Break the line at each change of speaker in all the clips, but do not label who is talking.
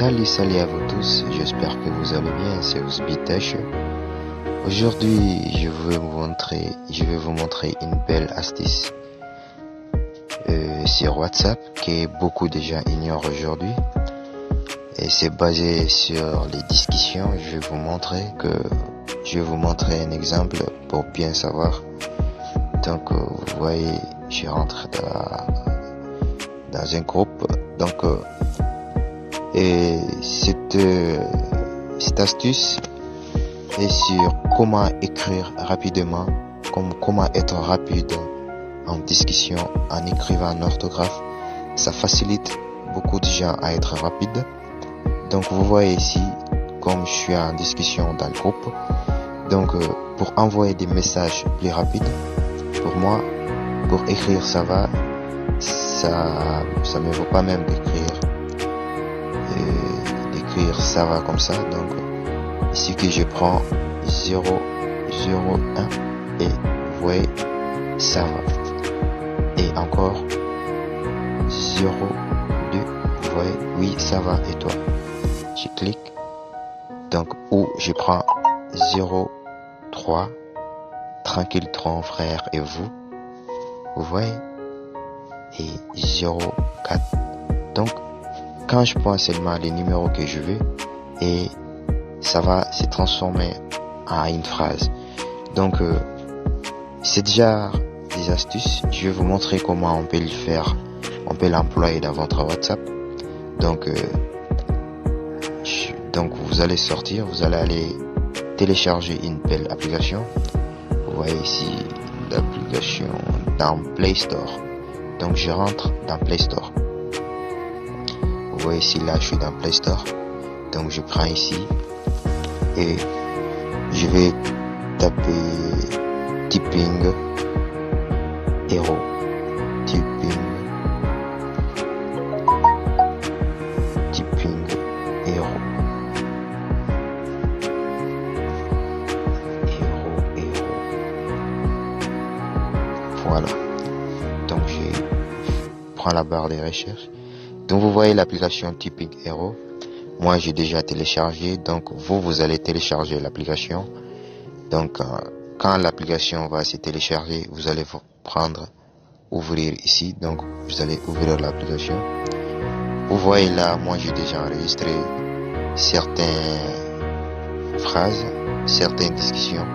Salut à vous tous, j'espère que vous allez bien, c'est Osbitash. Aujourd'hui, je vais vous montrer une belle astuce sur WhatsApp que beaucoup déjà ignorent aujourd'hui. Et c'est basé sur les discussions. Je vais vous montrer un exemple pour bien savoir. Donc, vous voyez, je rentre dans un groupe. Donc, et cette astuce est sur comment écrire rapidement, comment être rapide en discussion, en écrivant en orthographe. Ça facilite beaucoup de gens à être rapide. Donc vous voyez ici, comme je suis en discussion dans le groupe, donc pour envoyer des messages plus rapides, pour moi, pour écrire ça va, ça me vaut pas même d'écrire ça va comme ça. Donc ici que je prends 0, 0, 1 et vous voyez ça va, et encore 0, 2, vous voyez oui ça va, et toi je clique, donc ou je prends 0, 3 tranquille ton frère et vous voyez, et 0, 4. Donc quand je prends seulement les numéros que je veux, et ça va se transformer en une phrase. Donc c'est déjà des astuces. Je vais vous montrer comment on peut le faire, on peut l'employer dans votre WhatsApp. Donc vous allez sortir, vous allez aller télécharger une belle application. Vous voyez ici l'application dans Play Store. Donc je rentre dans Play Store. Vous voyez ici, là je suis dans Play Store. Donc je prends ici et je vais taper Typing Hero. Typing Hero. Voilà. Donc je prends la barre de recherche. Donc vous voyez l'application Typing Hero. Moi j'ai déjà téléchargé. Donc vous allez télécharger l'application. Donc quand l'application va se télécharger, vous allez prendre ouvrir ici. Donc vous allez ouvrir l'application. Vous voyez là, moi j'ai déjà enregistré certaines phrases, certaines discussions.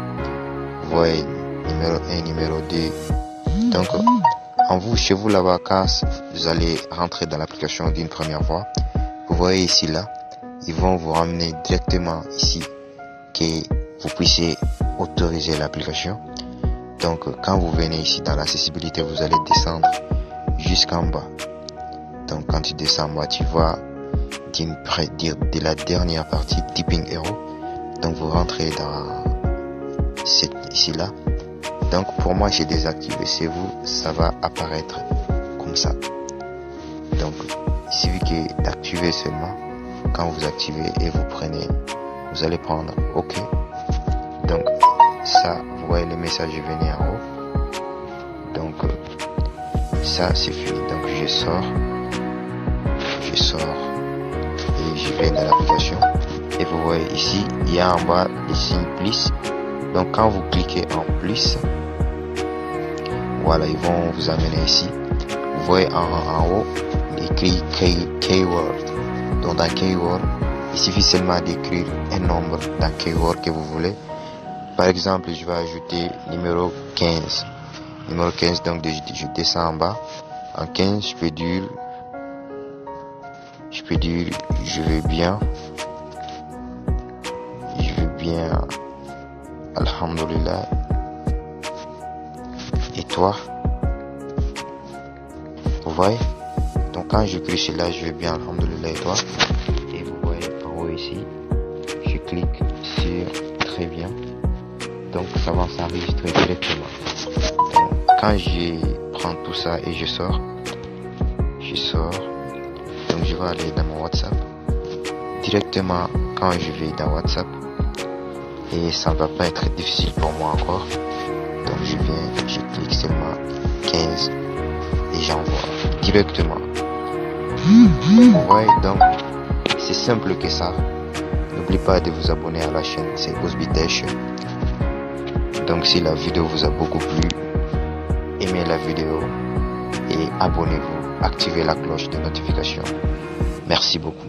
Vous voyez numéro 1, numéro 2. Donc chez vous là-bas, quand vous allez rentrer dans l'application d'une première fois, vous voyez ici là, ils vont vous ramener directement ici que vous puissiez autoriser l'application. Donc quand vous venez ici dans l'accessibilité, vous allez descendre jusqu'en bas. Donc quand tu descends en bas, tu vois de la dernière partie Typing Hero. Donc vous rentrez dans ici là. Donc pour moi j'ai désactivé, c'est vous, ça va apparaître comme ça. Donc il suffit que d'activer seulement. Quand vous activez et vous allez prendre OK. Donc ça, vous voyez le message venir en haut. Donc ça c'est fini. Donc je sors et je vais dans l'application. Et vous voyez ici, il y a en bas le signe plus. Donc quand vous cliquez en plus, voilà, ils vont vous amener ici. Vous voyez en haut écrit keyword. Donc dans keyword, il suffit seulement d'écrire un nombre dans keyword que vous voulez. Par exemple, je vais ajouter numéro 15. Numéro 15, donc je descends en bas. En 15, je peux dire je vais bien, alhamdulillah. Et toi? Vous voyez? Donc quand je clique là, je vais bien, alhamdulillah, et toi? Et vous voyez en haut ici, je clique sur très bien. Donc ça va s'enregistrer directement. Donc quand je prends tout ça et je sors, donc je vais aller dans mon WhatsApp. Directement quand je vais dans WhatsApp, et ça ne va pas être difficile pour moi encore. Donc je clique seulement 15 et j'envoie directement. Vous voyez, donc C'est simple que ça. N'oubliez pas de vous abonner à la chaîne, c'est Osbitech. Donc si la vidéo vous a beaucoup plu, aimez la vidéo et abonnez-vous, activez la cloche de notification. Merci beaucoup.